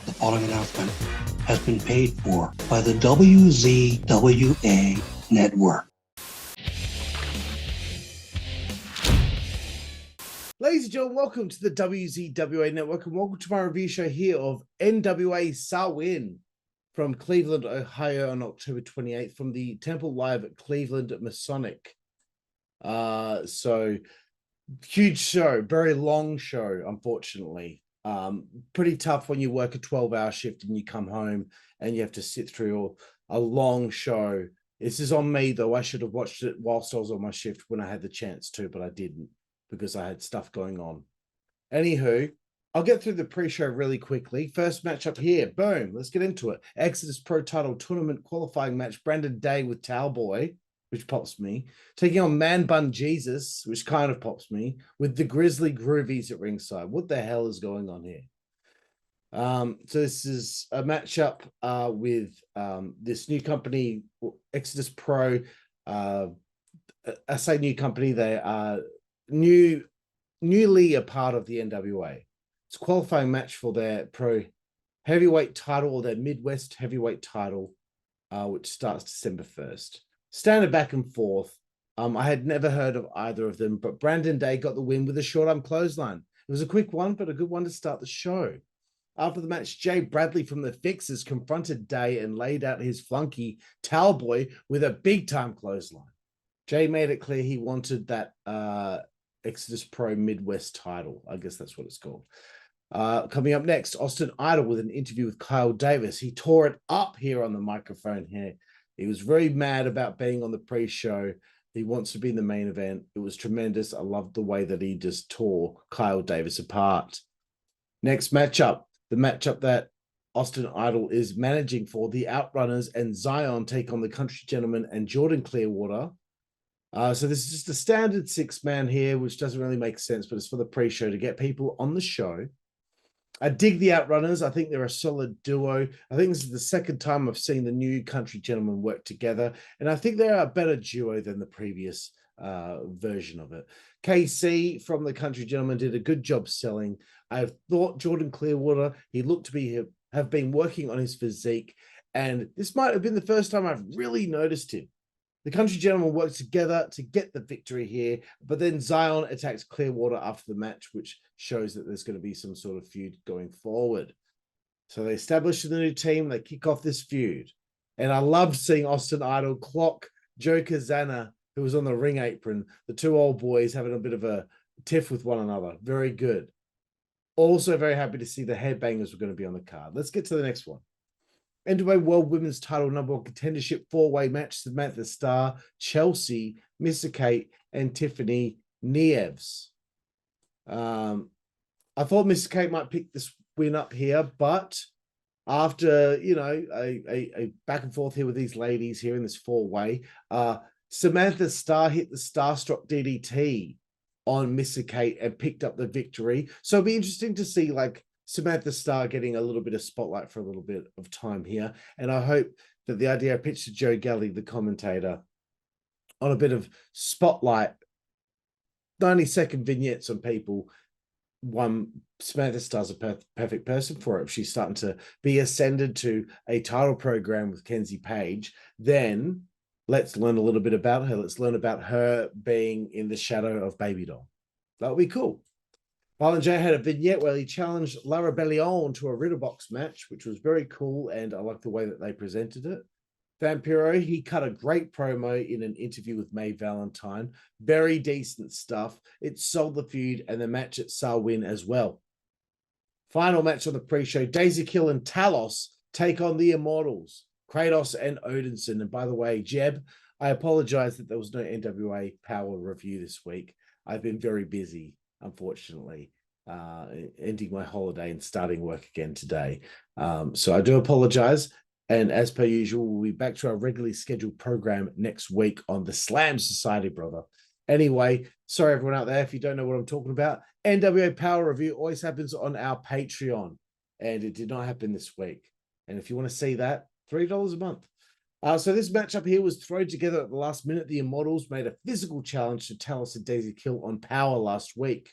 The following announcement has been paid for by the WZWA Network. Ladies and gentlemen, welcome to the WZWA Network and welcome to my review show here of NWA Samhain from Cleveland, Ohio on October 28th from the TempleLive at Cleveland Masonic. So huge show, very long show, unfortunately. Pretty tough when you work a 12-hour shift and you come home and you have to sit through a long show. This is on me, though. I should have watched it whilst I was on my shift when I had the chance to, but I didn't because I had stuff going on. Anywho, I'll get through the pre-show really quickly. First matchup here, boom, let's get into it. Exodus Pro Title Tournament qualifying match, Brandon Day with Towboy, which pops me, taking on Man Bun Jesus, which kind of pops me, with the Grizzly Groovies at ringside. What the hell is going on here? So this is a matchup with this new company, Exodus Pro. I say new company, they are newly a part of the NWA. It's a qualifying match for their Pro Heavyweight title or their Midwest Heavyweight title, which starts December 1st. Standard back and forth. I had never heard of either of them, but Brandon Day got the win with a short arm clothesline. It was a quick one, but a good one to start the show. After the match, Jay Bradley from the Fixers confronted Day and laid out his flunky Towboy with a big-time clothesline. Jay made it clear he wanted that Exodus Pro Midwest title. I guess that's what it's called. Coming up next, Austin Idol with an interview with Kyle Davis. He tore it up here on the microphone here. He was very mad about being on the pre-show. He wants to be in the main event. It was tremendous. I loved the way that he just tore Kyle Davis apart. Next matchup, the matchup that Austin Idol is managing for, the Outrunners and Zion take on the Country Gentlemen and Jordan Clearwater. So this is just a standard 6-man here, which doesn't really make sense, but it's for the pre-show to get people on the show. I dig the Outrunners. I think they're a solid duo. I think this is the second time I've seen the new Country Gentlemen work together, and I think they're a better duo than the previous version of it. KC from the Country Gentlemen did a good job selling. I thought Jordan Clearwater, he looked to have been working on his physique, and this might have been the first time I've really noticed him. The Country Gentlemen worked together to get the victory here, but then Zion attacks Clearwater after the match, which shows that there's going to be some sort of feud going forward. So they establish the new team, they kick off this feud. And I loved seeing Austin Idol clock Joe Kazana, who was on the ring apron, the two old boys having a bit of a tiff with one another. Very good. Also very happy to see the Headbangers were going to be on the card. Let's get to the next one. NWA World Women's Title #1 contendership 4-way match, Samantha Starr, Chelsea, Mr. Kate, and Tiffany Nieves. I thought Mr. Kate might pick this win up here, but after, a back and forth here with these ladies here in this 4-way, Samantha Starr hit the Starstruck DDT on Mr. Kate and picked up the victory. So it'll be interesting to see, Samantha Starr getting a little bit of spotlight for a little bit of time here. And I hope that the idea I pitched to Joe Galley, the commentator, on a bit of spotlight, 90-second vignettes on people. Samantha Starr's a perfect person for it. If she's starting to be ascended to a title program with Kenzie Page, then let's learn a little bit about her. Let's learn about her being in the shadow of Baby Doll. That would be cool. Violent J had a vignette where he challenged La Rebellion to a Riddle Box match, which was very cool, and I like the way that they presented it. Vampiro, he cut a great promo in an interview with Mae Valentine. Very decent stuff. It sold the feud and the match at Samhain as well. Final match on the pre-show, Daisy Kill and Talos take on the Immortals, Kratos and Odinson. And by the way, Jeb, I apologize that there was no NWA Power review this week. I've been very busy, unfortunately, ending my holiday and starting work again today. So I do apologize. And as per usual, we'll be back to our regularly scheduled program next week on the Slam Society, brother. Anyway, sorry everyone out there if you don't know what I'm talking about. NWA Power Review always happens on our Patreon, and it did not happen this week. And if you want to see that, $3 a month. So this matchup here was thrown together at the last minute. The Immortals made a physical challenge to Talos and Daisy Kill on Power last week.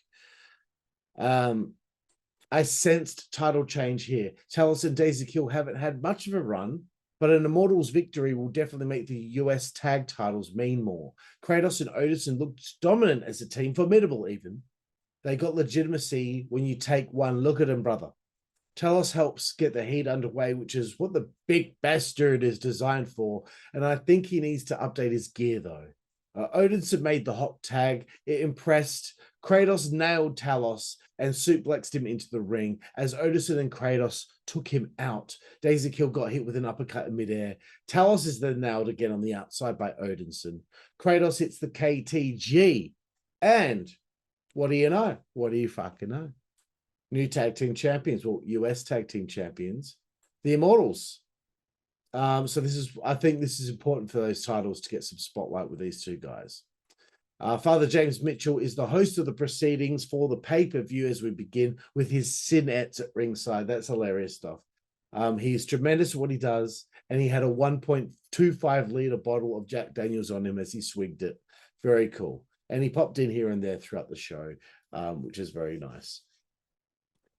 I sensed title change here. Talos and Daisy Kill haven't had much of a run, but an Immortals victory will definitely make the US tag titles mean more. Kratos and Odinson looked dominant as a team, formidable even. They got legitimacy when you take one look at them, brother. Talos helps get the heat underway, which is what the big bastard is designed for. And I think he needs to update his gear, though. Odinson made the hot tag. It impressed. Kratos nailed Talos and suplexed him into the ring as Odinson and Kratos took him out. Daisy Kill got hit with an uppercut in midair. Talos is then nailed again on the outside by Odinson. Kratos hits the KTG. And what do you know? What do you fucking know? New tag team champions, well, US tag team champions, the Immortals. So I think this is important for those titles to get some spotlight with these two guys. Father James Mitchell is the host of the proceedings for the pay-per-view as we begin with his Sinettes at ringside. That's hilarious stuff. He's tremendous at what he does, and he had a 1.25 liter bottle of Jack Daniels on him as he swigged it. Very cool. And he popped in here and there throughout the show, which is very nice.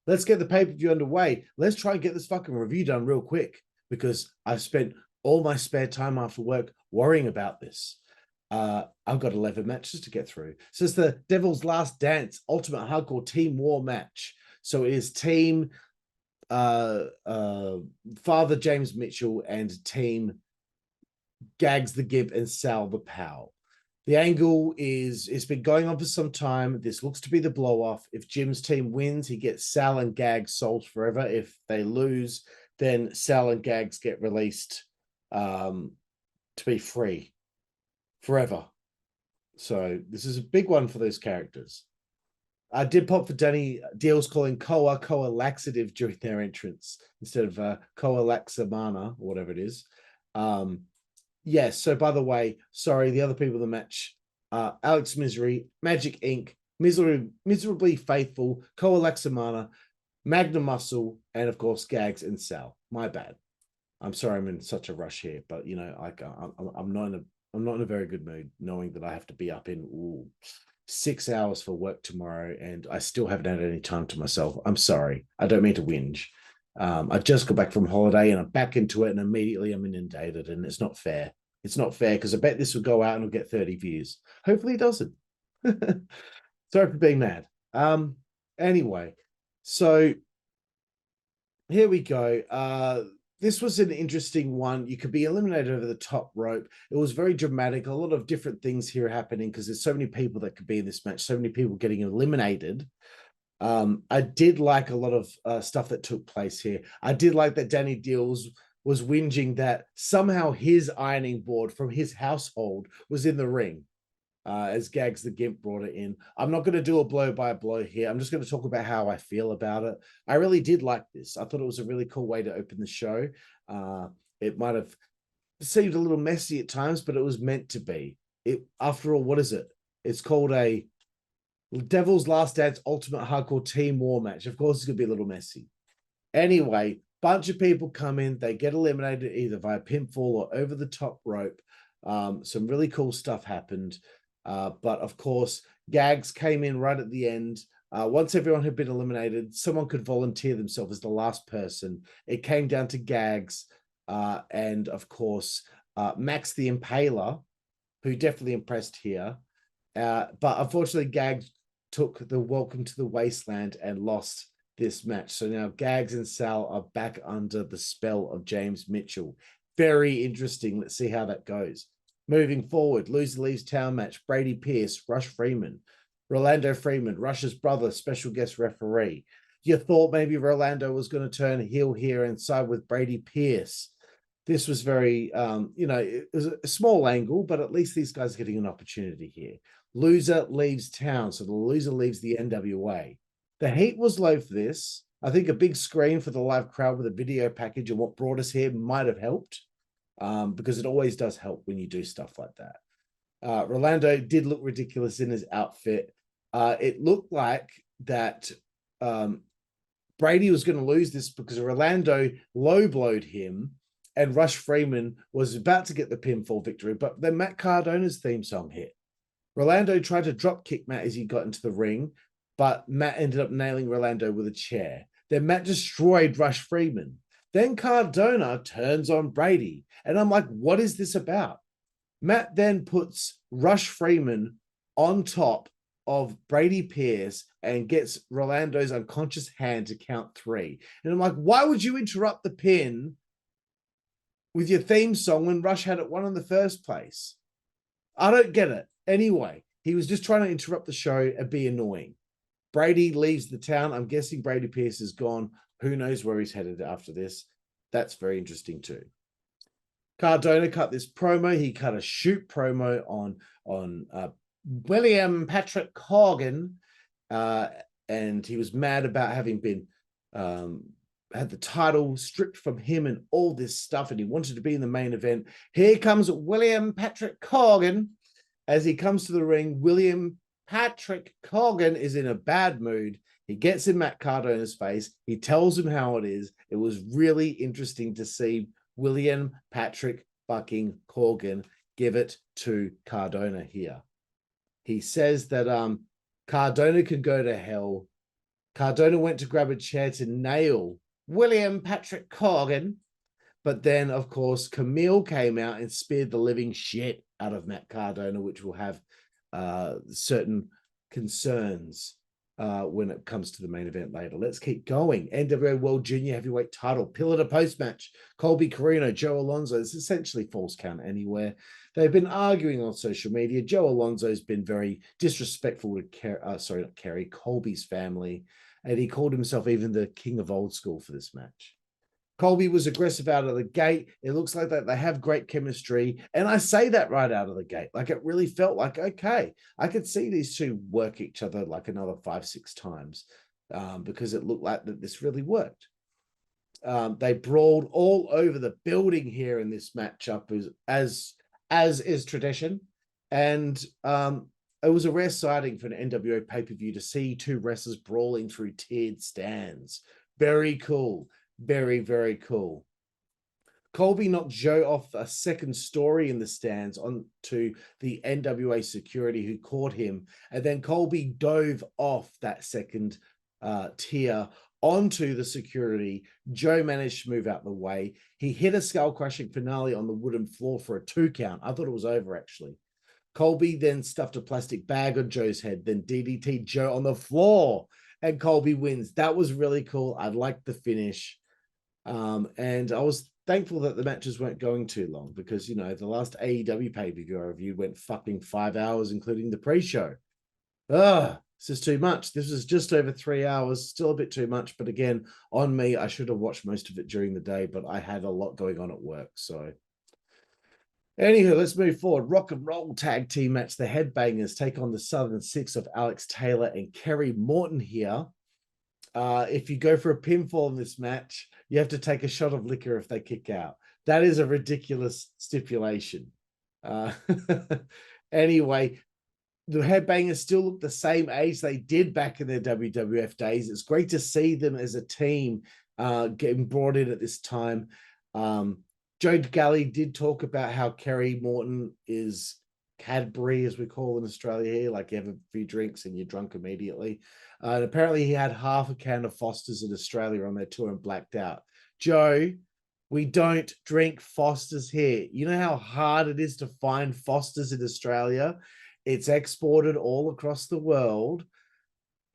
Let's get the pay-per-view underway. Let's try and get this fucking review done real quick because I've spent all my spare time after work worrying about this. I've got 11 matches to get through. So it's the Devil's Last Dance Ultimate Hardcore Team War match. So it is team Father James Mitchell and team Gags the Gimp and Sal the Pal. The angle is, it's been going on for some time. This looks to be the blow-off. If Jim's team wins, he gets Sal and Gags souls forever. If they lose, then Sal and Gags get released to be free forever. So this is a big one for those characters. I did pop for Danny Deals calling Koa laxative during their entrance instead of Koa laxamana or whatever it is. Yes, so by the way, sorry, the other people in the match, Alex Misery, Magic Inc., Miserably Faithful, Koa Laxamana, Magna Muscle, and of course, Gags and Sal. My bad. I'm sorry I'm in such a rush here, but you know, I'm not in a very good mood knowing that I have to be up in 6 hours for work tomorrow and I still haven't had any time to myself. I'm sorry. I don't mean to whinge. I just got back from holiday and I'm back into it and immediately I'm inundated and it's not fair. It's not fair because I bet this will go out and it'll get 30 views. Hopefully it doesn't. Sorry for being mad. Anyway, so here we go. This was an interesting one. You could be eliminated over the top rope. It was very dramatic. A lot of different things here happening because there's so many people that could be in this match, so many people getting eliminated. I did like a lot of stuff that took place here. I did like that Danny Deals was whinging that somehow his ironing board from his household was in the ring as Gags the Gimp brought it in. I'm not going to do a blow by blow here. I'm just going to talk about how I feel about it. I really did like this. I thought it was a really cool way to open the show. It might have seemed a little messy at times, but it was meant to be. After all, what is it? It's called a Devil's Last Dance Ultimate Hardcore Team War match. Of course, it's going to be a little messy. Anyway, bunch of people come in. They get eliminated either via pinfall or over the top rope. Some really cool stuff happened. But of course, Gags came in right at the end. Once everyone had been eliminated, someone could volunteer themselves as the last person. It came down to Gags. And of course, Max the Impaler, who definitely impressed here. But unfortunately, Gags took the Welcome to the Wasteland and lost this match. So now Gags and Sal are back under the spell of James Mitchell. Very interesting. Let's see how that goes. Moving forward, Loser Leaves Town match. Brady Pierce, Rush Freeman. Rolando Freeman, Rush's brother, special guest referee. You thought maybe Rolando was going to turn heel here and side with Brady Pierce. This was very, it was a small angle, but at least these guys are getting an opportunity here. Loser leaves town, so the loser leaves the NWA. The heat was low for this. I think a big screen for the live crowd with a video package and what brought us here might have helped because it always does help when you do stuff like that. Rolando did look ridiculous in his outfit. It looked like that Brady was going to lose this because Rolando low-blowed him and Rush Freeman was about to get the pinfall victory, but then Matt Cardona's theme song hit. Rolando tried to drop kick Matt as he got into the ring, but Matt ended up nailing Rolando with a chair. Then Matt destroyed Rush Freeman. Then Cardona turns on Brady. And I'm like, what is this about? Matt then puts Rush Freeman on top of Brady Pierce and gets Rolando's unconscious hand to count 3. And I'm like, why would you interrupt the pin with your theme song when Rush had it won in the first place? I don't get it. Anyway, he was just trying to interrupt the show and be annoying. Brady leaves the town. I'm guessing Brady Pierce is gone. Who knows where he's headed after this? That's very interesting too. Cardona cut this promo. He cut a shoot promo on William Patrick Corgan, and he was mad about having been had the title stripped from him and all this stuff, and he wanted to be in the main event. Here comes William Patrick Corgan. As he comes to the ring, William Patrick Corgan is in a bad mood. He gets in Matt Cardona's face. He tells him how it is. It was really interesting to see William Patrick fucking Corgan give it to Cardona here. He says that Cardona can go to hell. Cardona went to grab a chair to nail William Patrick Corgan. But then, of course, Camille came out and speared the living shit out of Matt Cardona, which will have certain concerns when it comes to the main event later. Let's keep going. NWA World Junior Heavyweight Title, pillar to post match. Colby Carino, Joe Alonzo. It's essentially false count anywhere. They've been arguing on social media. Joe Alonzo's been very disrespectful to Colby's family, and he called himself even the king of old school for this match. Colby was aggressive out of the gate. It looks like that they have great chemistry. And I say that right out of the gate. Like, it really felt like, okay, I could see these two work each other like another 5-6 times because it looked like that this really worked. They brawled all over the building here in this matchup as is tradition. And it was a rare sighting for an NWA pay-per-view to see two wrestlers brawling through tiered stands. Very cool. Very, very cool. Colby knocked Joe off a second story in the stands onto the NWA security who caught him. And then Colby dove off that second tier onto the security. Joe managed to move out the way. He hit a skull-crushing finale on the wooden floor for a 2 count. I thought it was over, actually. Colby then stuffed a plastic bag on Joe's head, then DDT'd Joe on the floor, and Colby wins. That was really cool. I liked the finish. And I was thankful that the matches weren't going too long because, you know, the last AEW pay-per-view I reviewed went fucking 5 hours, including the pre-show. This is too much. This was just over 3 hours, still a bit too much. But again, on me, I should have watched most of it during the day, but I had a lot going on at work. So anywho, let's move forward. Rock and roll tag team match. The Headbangers take on the Southern Six of Alex Taylor and Kerry Morton here. If you go for a pinfall in this match, you have to take a shot of liquor if they kick out. That is a ridiculous stipulation. Anyway, the Headbangers still look the same age they did back in their WWF days. It's great to see them as a team getting brought in at this time. Joe Galley did talk about how Kerry Morton is Cadbury, as we call in Australia here, like you have a few drinks and you're drunk immediately. And apparently he had half a can of Foster's in Australia on their tour and blacked out. Joe, we don't drink Foster's here. You know how hard it is to find Foster's in Australia? It's exported all across the world.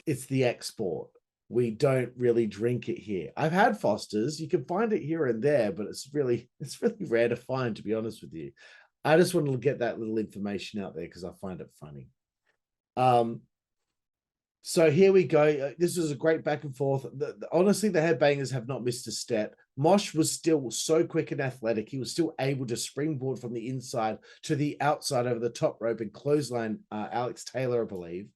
It's the export. We don't really drink it here. I've had Foster's. You can find it here and there, but it's really rare to find, to be honest with you. I just wanted to get that little information out there because I find it funny. So here we go. This was a great back and forth. Honestly, the Headbangers have not missed a step. Mosh was still so quick and athletic. He was still able to springboard from the inside to the outside over the top rope and clothesline Alex Taylor, I believe.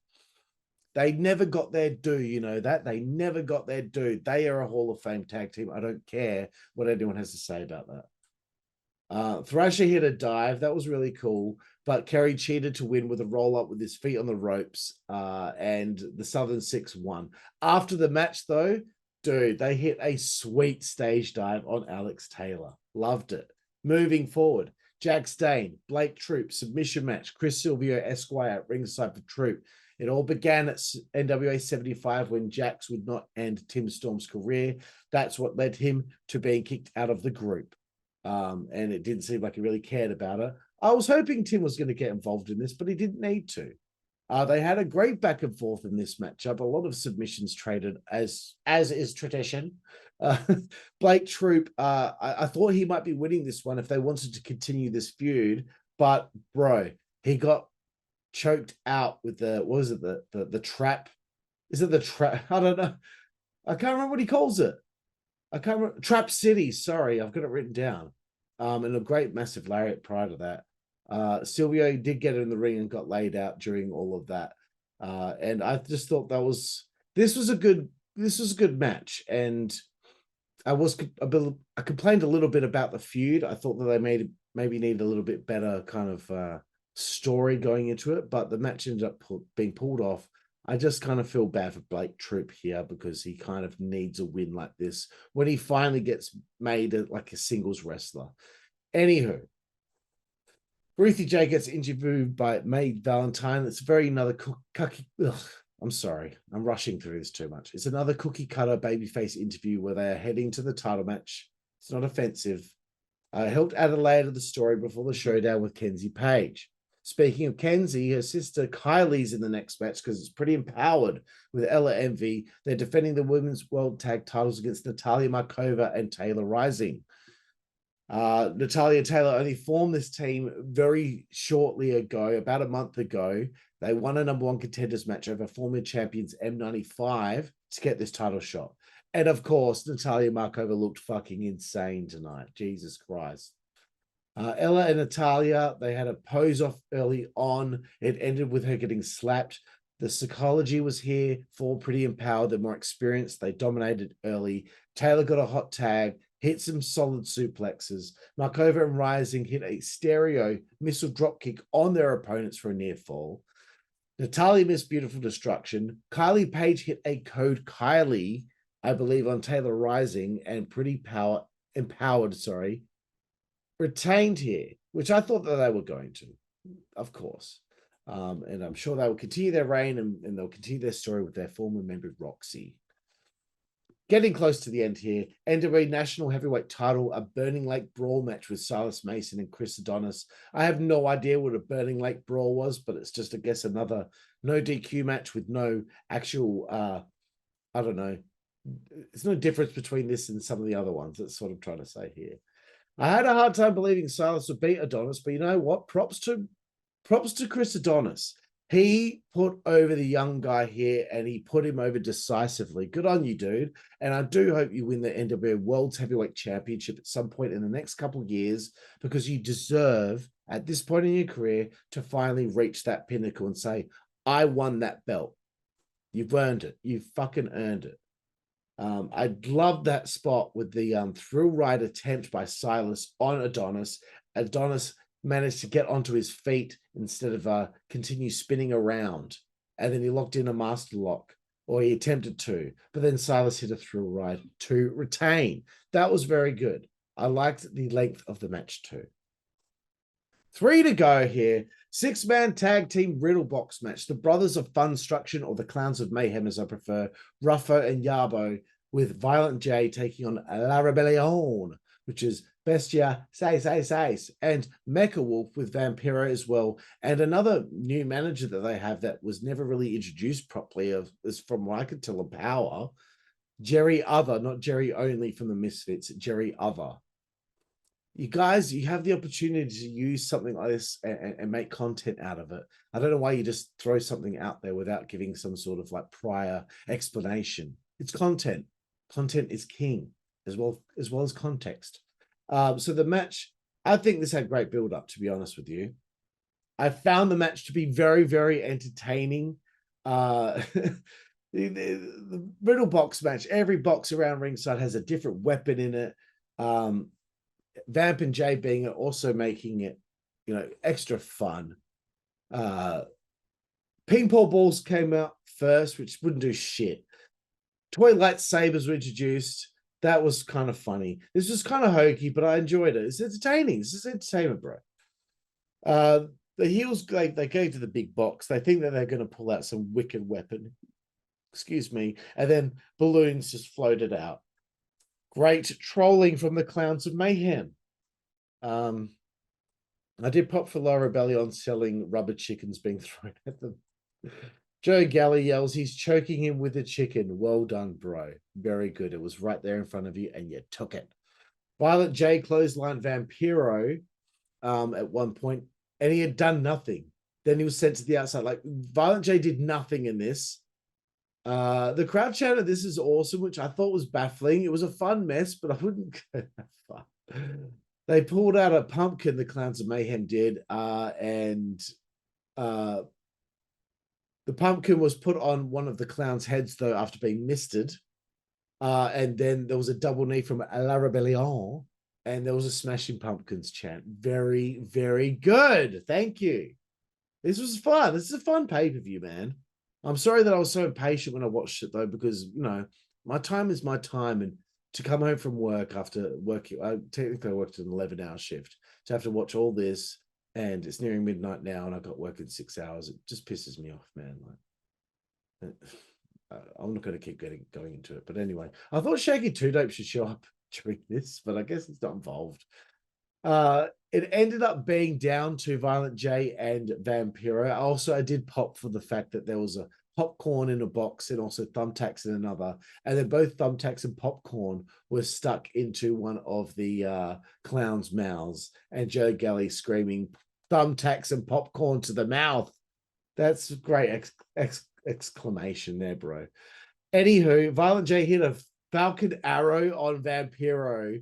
They never got their due, you know that? They never got their due. They are a Hall of Fame tag team. I don't care what anyone has to say about that. Thrasher hit a dive. That was really cool. But Kerry cheated to win with a roll-up with his feet on the ropes. And the Southern Six won. After the match, though, dude, they hit a sweet stage dive on Alex Taylor. Loved it. Moving forward, Jack Stain, Blake Troop, submission match. Chris Silvio Esquire at ringside for Troop. It all began at NWA 75 when Jax would not end Tim Storm's career. That's what led him to being kicked out of the group. And it didn't seem like he really cared about it. I was hoping Tim was going to get involved in this, but he didn't need to. They had a great back and forth in this matchup. A lot of submissions traded, as is tradition. Blake Troop, I thought he might be winning this one if they wanted to continue this feud, but bro, he got choked out with the, what is it, the trap? Is it the trap? I don't know. I can't remember what he calls it. I can't remember. Trap City. Sorry, I've got it written down. And a great massive lariat prior to that. Silvio did get in the ring and got laid out during all of that. And I just thought this was a good match. And I complained a little bit about the feud. I thought that they maybe need a little bit better kind of story going into it, but the match ended up being pulled off. I just kind of feel bad for Blake Troop here because he kind of needs a win like this when he finally gets made like a singles wrestler. Anywho, Ruthie J gets interviewed by Mae Valentine. It's very another cookie. I'm sorry, I'm rushing through this too much. It's another cookie cutter babyface interview where they are heading to the title match. It's not offensive. Helped add a layer to the story before the showdown with Kenzie Page. Speaking of Kenzie, her sister Kylie's in the next match because it's pretty empowered with Ella Envy. They're defending the women's world tag titles against Natalia Markova and Taylor Rising. Natalia Taylor only formed this team very shortly ago, about a month ago. They won a #1 contenders match over former champions M95 to get this title shot. And of course, Natalia Markova looked fucking insane tonight. Jesus Christ. Ella and Natalia, they had a pose off early on. It ended with her getting slapped. The psychology was here for pretty empowered. They're more experienced. They dominated early. Taylor got a hot tag, hit some solid suplexes. Markova and Rising hit a stereo missile dropkick on their opponents for a near fall. Natalia missed beautiful destruction. Kylie Page hit a code Kylie, I believe, on Taylor Rising and pretty empowered, retained here, which I thought that they were going to, of course. And I'm sure they will continue their reign and they'll continue their story with their former member, Roxy. Getting close to the end here, NWA National Heavyweight Title, a Burning Lake Brawl match with Silas Mason and Chris Adonis. I have no idea what a Burning Lake Brawl was, but it's just, I guess, another no DQ match with no actual, I don't know. There's no difference between this and some of the other ones. That's what I'm trying to say here. I had a hard time believing Silas would beat Adonis, but you know what? Props to Chris Adonis. He put over the young guy here and he put him over decisively. Good on you, dude. And I do hope you win the NWA World's Heavyweight Championship at some point in the next couple of years because you deserve, at this point in your career, to finally reach that pinnacle and say, I won that belt. You've earned it. You fucking earned it. I love that spot with the thrill ride attempt by Silas on Adonis. Adonis managed to get onto his feet instead of continue spinning around. And then he locked in a master lock, or he attempted to. But then Silas hit a thrill ride to retain. That was very good. I liked the length of the match too. 3 to go here. 6-man tag team Riddle Box match. The Brothers of Funstruction, or the Clowns of Mayhem, as I prefer, Ruffo and Yabo, with Violent J taking on La Rebellion, which is Bestia, Seis, and Mecha Wolf with Vampiro as well. And another new manager that they have that was never really introduced properly, is from what I could tell of Power, Jerry Other, not Jerry Only from the Misfits, Jerry Other. You guys, you have the opportunity to use something like this and make content out of it. I don't know why you just throw something out there without giving some sort of like prior explanation. It's content. Content is king as well as context. So the match, I think this had great build up, to be honest with you. I found the match to be very, very entertaining. The Riddle Box match, every box around ringside has a different weapon in it. Vamp and Jay being it, also making it, extra fun. Ping pong balls came out first, which wouldn't do shit. Toy lightsabers were introduced. That was kind of funny. This was kind of hokey, but I enjoyed it. It's entertaining. This is entertainment, bro. The heels, like they go to the big box. They think that they're going to pull out some wicked weapon. Excuse me. And then balloons just floated out. Great trolling from the Clowns of Mayhem. I did pop for Laura Bellion selling rubber chickens being thrown at them. Joe Galley yells, he's choking him with a chicken. Well done, bro. Very good. It was right there in front of you and you took it. Violet J clothesline Vampiro at one point, and he had done nothing. Then he was sent to the outside. Like, Violent J did nothing in this. The crowd chanted, this is awesome, which I thought was baffling. It was a fun mess, but I wouldn't go that far. They pulled out a pumpkin, the Clowns of Mayhem did, and the pumpkin was put on one of the clowns' heads, though, after being misted. And then there was a double knee from La Rebellion, and there was a Smashing Pumpkins chant. Very, very good. Thank you. This was fun. This is a fun pay-per-view, man. I'm sorry that I was so impatient when I watched it, though, because, you know, my time is my time. And to come home from work after working, I technically worked an 11-hour shift, to have to watch all this, and it's nearing midnight now, and I've got work in 6 hours. It just pisses me off, man. Like, I'm not going to keep going into it. But anyway, I thought Shaggy Two Dope should show up during this, but I guess he's not involved. It ended up being down to Violent J and Vampiro. I did pop for the fact that there was a popcorn in a box and also thumbtacks in another. And then both thumbtacks and popcorn were stuck into one of the clowns' mouths. And Joe Galley screaming, thumbtacks and popcorn to the mouth. That's great exclamation there, bro. Anywho, Violent J hit a Falcon Arrow on Vampiro.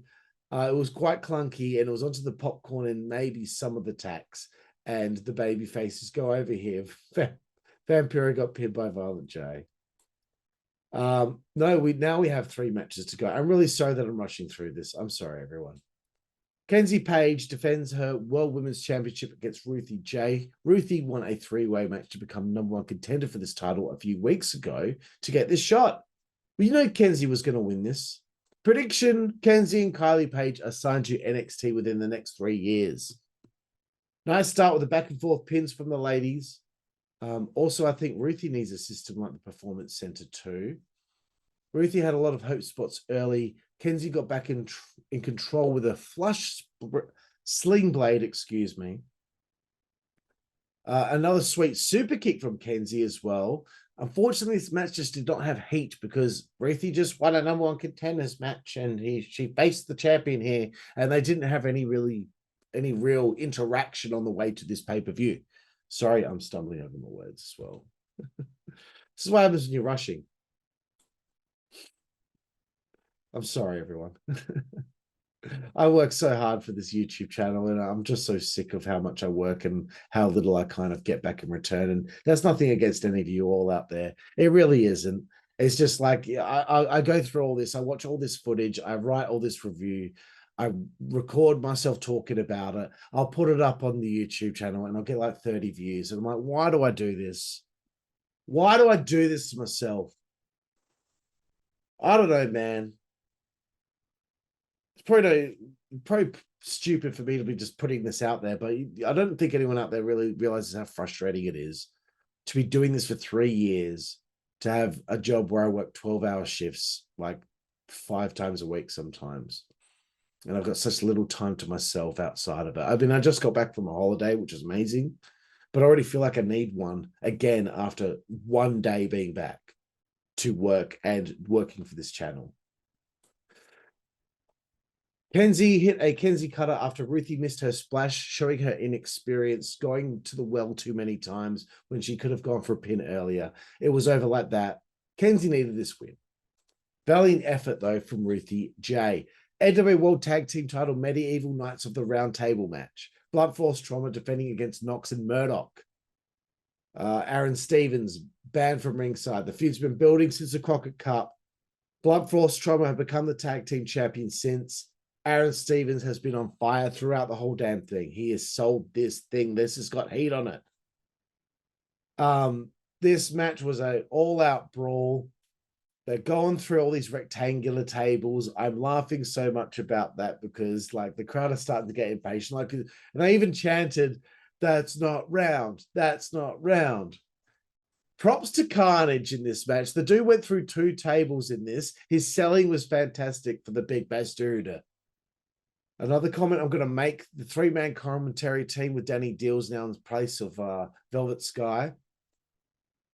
It was quite clunky, and it was onto the popcorn and maybe some of the tacks. And the baby faces go over here. Vampiro got pinned by Violent J. No, we have 3 matches to go. I'm really sorry that I'm rushing through this. I'm sorry, everyone. Kenzie Page defends her World Women's Championship against Ruthie J. Ruthie won a 3-way match to become #1 contender for this title a few weeks ago to get this shot. Well, you know Kenzie was going to win this. Prediction, Kenzie and Kylie Page are signed to NXT within the next 3 years. Nice start with the back and forth pins from the ladies. Also, I think Ruthie needs a system like the Performance Center too. Ruthie had a lot of hope spots early. Kenzie got back in control with a flush sling blade, excuse me. Another sweet super kick from Kenzie as well. Unfortunately, this match just did not have heat because Ruthie just won a #1 contenders match and she faced the champion here, and they didn't have any real interaction on the way to this pay-per-view. Sorry, I'm stumbling over my words as well. This is what happens when you're rushing. I'm sorry, everyone. I work so hard for this YouTube channel, and I'm just so sick of how much I work and how little I kind of get back in return. And that's nothing against any of you all out there. It really isn't. It's just like I go through all this. I watch all this footage. I write all this review. I record myself talking about it. I'll put it up on the YouTube channel, and I'll get like 30 views. And I'm like, why do I do this? Why do I do this to myself? I don't know, man. It's probably stupid for me to be just putting this out there, but I don't think anyone out there really realizes how frustrating it is to be doing this for 3 years, to have a job where I work 12-hour shifts, like 5 times a week sometimes. And I've got such little time to myself outside of it. I mean, I just got back from a holiday, which is amazing, but I already feel like I need one again after 1 day being back to work and working for this channel. Kenzie hit a Kenzie cutter after Ruthie missed her splash, showing her inexperience, going to the well too many times when she could have gone for a pin earlier. It was over like that. Kenzie needed this win. Valiant effort, though, from Ruthie J. NWA World Tag Team title Medieval Knights of the Round Table match. Blunt Force Trauma defending against Knox and Murdoch. Aaron Stevens banned from ringside. The feud's been building since the Crockett Cup. Blunt Force Trauma have become the tag team champions since. Aaron Stevens has been on fire throughout the whole damn thing. He has sold this thing. This has got heat on it. This match was an all-out brawl. They're going through all these rectangular tables. I'm laughing so much about that because, like, the crowd are starting to get impatient. Like, and they even chanted That's not round. That's not round. Props to Carnage in this match. The dude went through 2 tables in this. His selling was fantastic for the big bastard. Another comment I'm going to make, the 3-man commentary team with Danny Deals now in place of Velvet Sky.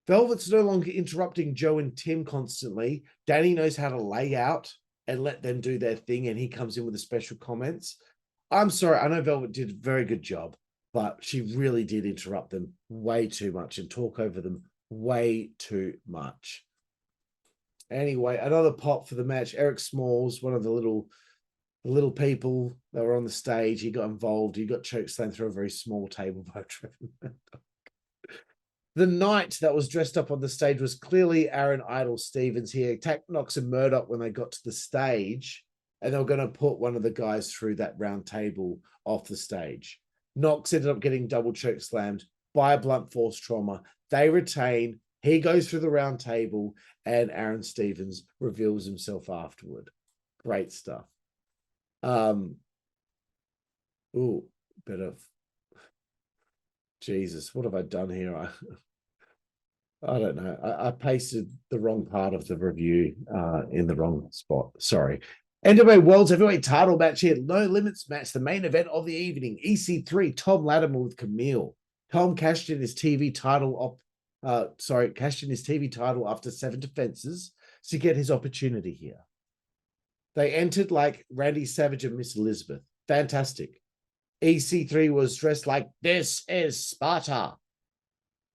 Velvet's no longer interrupting Joe and Tim constantly. Danny knows how to lay out and let them do their thing, and he comes in with the special comments. I'm sorry, I know Velvet did a very good job, but she really did interrupt them way too much and talk over them way too much. Anyway, another pop for the match. Eric Smalls, one of the little people that were on the stage, he got involved. He got chokeslammed through a very small table by Trevor. The knight that was dressed up on the stage was clearly Aaron Idol Stevens. He attacked Knox and Murdoch when they got to the stage, and they were going to put one of the guys through that round table off the stage. Knox ended up getting double choke slammed by a blunt force trauma. They retain. He goes through the round table, and Aaron Stevens reveals himself afterward. Great stuff. Bit of Jesus, what have I done here? I don't know. I pasted the wrong part of the review in the wrong spot. Sorry. NWA World's Heavyweight Title match here. No Limits match, the main event of the evening. EC3, Tom Latimer with Camille. Tom cashed in his TV title after 7 defenses to get his opportunity here. They entered like Randy Savage and Miss Elizabeth. Fantastic. EC3 was dressed like, this is Sparta.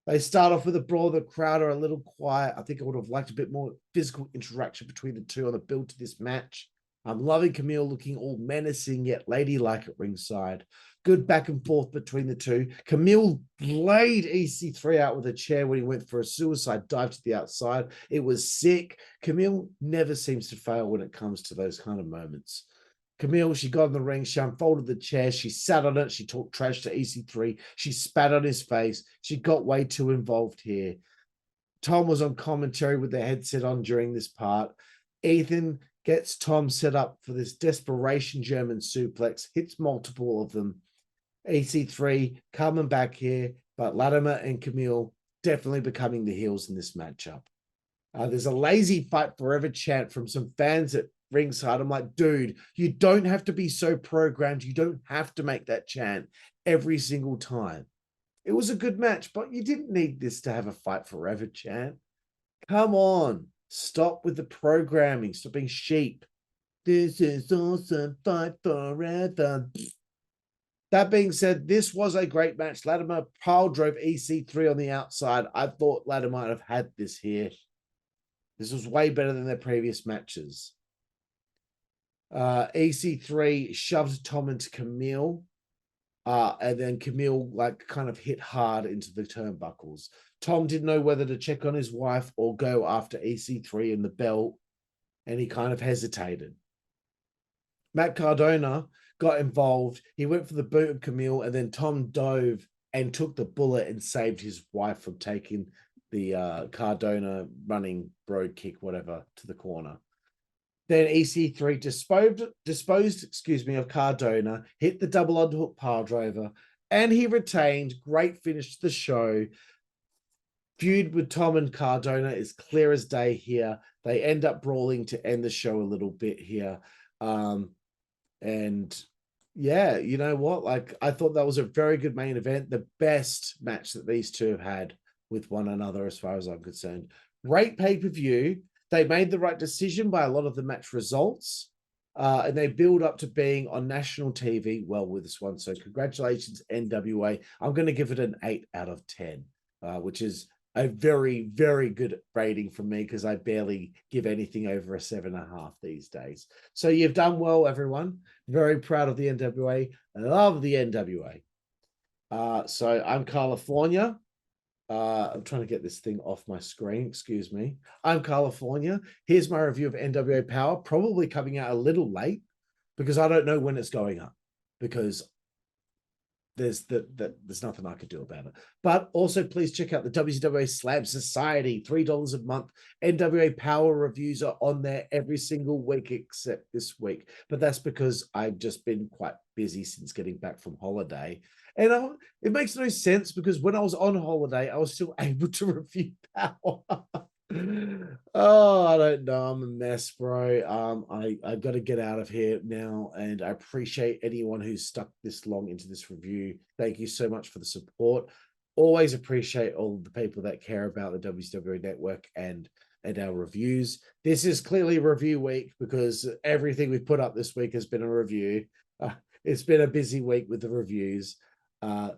They start off with a brawl. The crowd are a little quiet. I think I would have liked a bit more physical interaction between the two on the build to this match. I'm loving Camille looking all menacing yet ladylike at ringside. Good back and forth between the two. Camille laid EC3 out with a chair when he went for a suicide dive to the outside. It was sick. Camille never seems to fail when it comes to those kind of moments. Camille, she got in the ring, she unfolded the chair, she sat on it, she talked trash to EC3, she spat on his face, she got way too involved here. Tom was on commentary with the headset on during this part. Ethan gets Tom set up for this desperation German suplex, hits multiple of them. EC3 coming back here, but Latimer and Camille definitely becoming the heels in this matchup. There's a lazy fight forever chant from some fans at ringside. I'm like, dude, you don't have to be so programmed. You don't have to make that chant every single time. It was a good match, but you didn't need this to have a fight forever chant. Come on. Stop with the programming. Stop being sheep. This is awesome. Fight forever. That being said, this was a great match. Latimer pile drove EC3 on the outside. I thought Latimer might have had this here. This was way better than their previous matches. EC3 shoved Tom into Camille. And then Camille like kind of hit hard into the turnbuckles. Tom didn't know whether to check on his wife or go after EC3 in the belt, and he kind of hesitated. Matt Cardona got involved. He went for the boot of Camille, and then Tom dove and took the bullet and saved his wife from taking the Cardona running broad kick, whatever, to the corner. Then EC3 disposed of Cardona, hit the double underhook pile driver, and he retained. Great finish to the show. Feud with Tom and Cardona is clear as day here. They end up brawling to end the show a little bit here. And yeah, you know what? Like, I thought that was a very good main event. The best match that these two have had with one another, as far as I'm concerned. Great pay-per-view. They made the right decision by a lot of the match results, and they build up to being on national TV well with this one. So congratulations, NWA. I'm going to give it an 8 out of 10, which is a very, very good rating from me because I barely give anything over a 7.5 these days. So you've done well, everyone. Very proud of the NWA. I love the NWA. So I'm Karlifornia. I'm trying to get this thing off my screen. Excuse me. I'm Karlifornia. Here's my review of NWA Power, probably coming out a little late because I don't know when it's going up because there's nothing I could do about it. But also, please check out the WZWA Slam Society, $3 a month. NWA Power reviews are on there every single week except this week. But that's because I've just been quite busy since getting back from holiday. And it makes no sense because when I was on holiday, I was still able to review Power. Oh, I don't know. I'm a mess, bro. I got to get out of here now, and I appreciate anyone who's stuck this long into this review. Thank you so much for the support. Always appreciate all the people that care about the WZWA network and our reviews. This is clearly review week because everything we've put up this week has been a review. It's been a busy week with the reviews.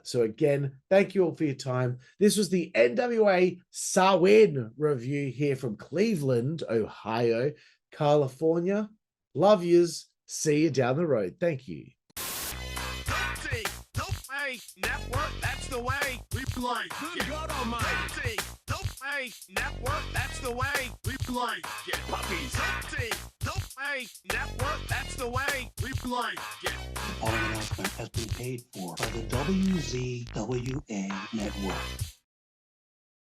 So again, thank you all for your time. This was the NWA Samhain review here from Cleveland, Ohio, California. Love yous. See you down the road. Thank you. N.w.a Network, that's the way we play. Good God Almighty. N.w.a Network, that's the way we play. Get puppies. N.w.a Network, that's the way we play. Get. All announcement has been paid for by the WZWA Network.